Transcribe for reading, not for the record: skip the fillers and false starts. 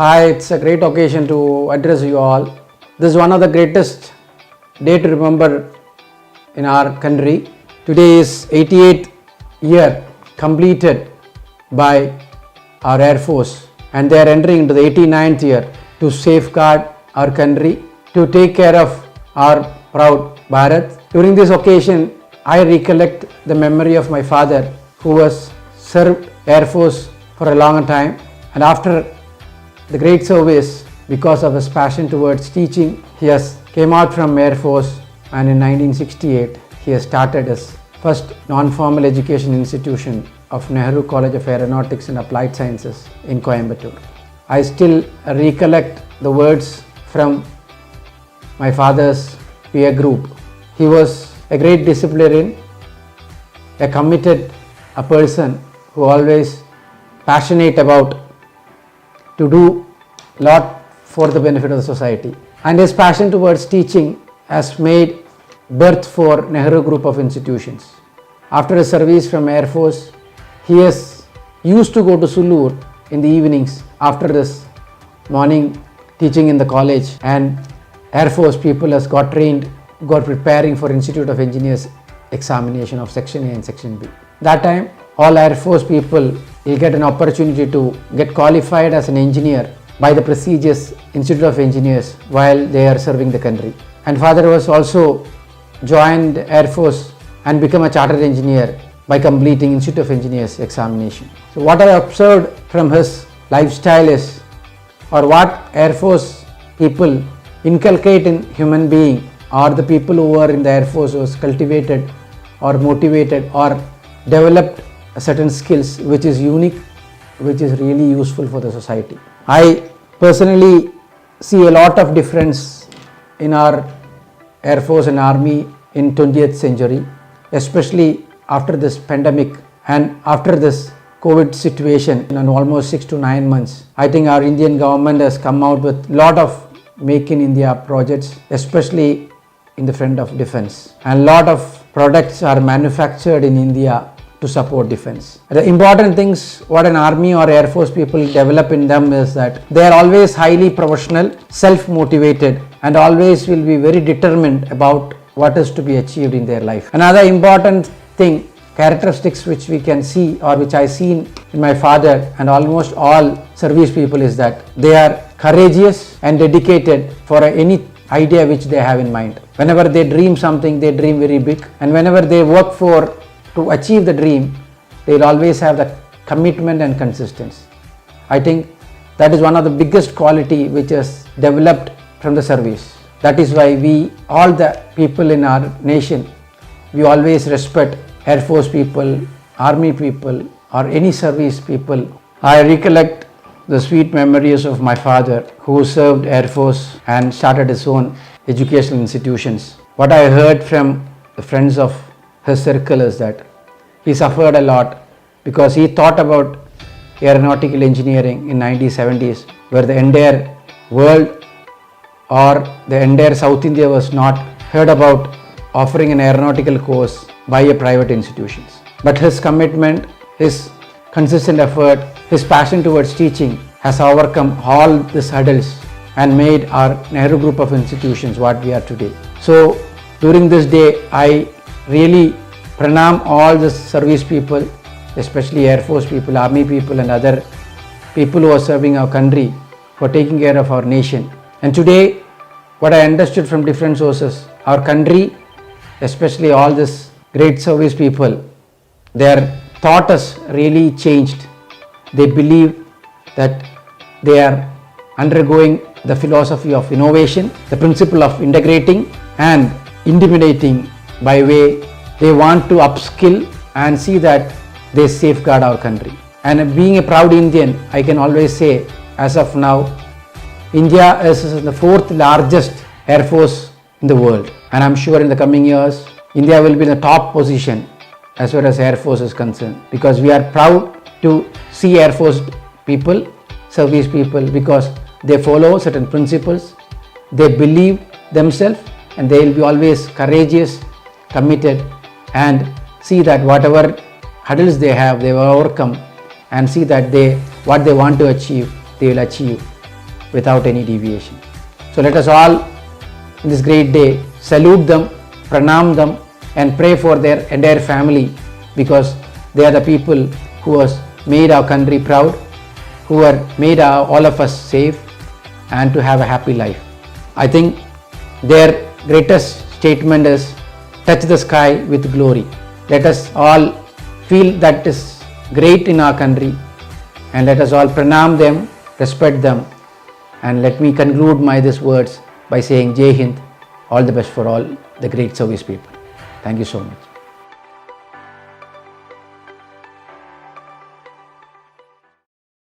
Hi, it's a great occasion to address you all. This is one of the greatest day to remember in our country. Today is 88th year completed by our Air Force, and they are entering into the 89th year to safeguard our country, to take care of our proud Bharat. During this occasion, I recollect the memory of my father who was served Air Force for a long time, and after the great service, because of his passion towards teaching, he has came out from Air Force, and in 1968 he has started his first non-formal education institution of Nehru College of Aeronautics and Applied Sciences in Coimbatore. I still recollect the words from my father's peer group. He was a great disciplinarian, a committed a person who always passionate about to do a lot for the benefit of the society. And his passion towards teaching has made birth for Nehru Group of Institutions. After his service from Air Force, he has used to go to Sulur in the evenings after this morning teaching in the college, and Air Force people has got trained, got preparing for Institute of Engineers examination of Section A and Section B. That time, all Air Force people will get an opportunity to get qualified as an engineer by the prestigious Institute of Engineers while they are serving the country. And father was also joined Air Force and become a chartered engineer by completing Institute of Engineers examination. So what I observed from his lifestyle is, or what Air Force people inculcate in human being, or the people who are in the Air Force was cultivated or motivated or developed certain skills which is unique, which is really useful for the society. I personally see a lot of difference in our Air Force and Army in 20th century, especially after this pandemic and after this COVID situation in almost 6 to 9 months. I think our Indian government has come out with a lot of Make in India projects, especially in the front of defense, and a lot of products are manufactured in India to support defense. The important things what an army or Air Force people develop in them is that they are always highly professional, self-motivated, and always will be very determined about what is to be achieved in their life. Another important thing, characteristics which we can see or which I seen in my father and almost all service people, is that they are courageous and dedicated for any idea which they have in mind. Whenever they dream something, they dream very big, and whenever they work for to achieve the dream, they will always have the commitment and consistency. I think that is one of the biggest quality which is developed from the service. That is why we, all the people in our nation, we always respect Air Force people, Army people, or any service people. I recollect the sweet memories of my father who served Air Force and started his own educational institutions. What I heard from the friends of his circle is that he suffered a lot because he thought about aeronautical engineering in 1970s, where the entire world or the entire South India was not heard about offering an aeronautical course by a private institutions. But his commitment, his consistent effort, his passion towards teaching has overcome all these hurdles and made our Nehru Group of Institutions what we are today. So during this day, I really pranam all the service people, especially Air Force people, Army people, and other people who are serving our country for taking care of our nation. And today, what I understood from different sources, our country, especially all this great service people, their thought has really changed. They believe that they are undergoing the philosophy of innovation, the principle of integrating and intimidating by way they want to upskill and see that they safeguard our country. And being a proud Indian, I can always say, as of now, India is the 4th largest Air Force in the world. And I'm sure in the coming years, India will be in the top position as far as Air Force is concerned, because we are proud to see Air Force people, service people, because they follow certain principles, they believe themselves, and they will be always courageous, committed, and see that whatever hurdles they have, they will overcome, and see that what they want to achieve, they will achieve. without any deviation. So let us all in this great day salute them, pranam them, and pray for their entire family, because they are the people who has made our country proud, who have made all of us safe and to have a happy life. I think their greatest statement is touch the sky with glory. Let us all feel that is great in our country, and let us all pranam them, respect them, and let me conclude these words by saying Jai Hind, all the best for all the great service people. Thank you so much.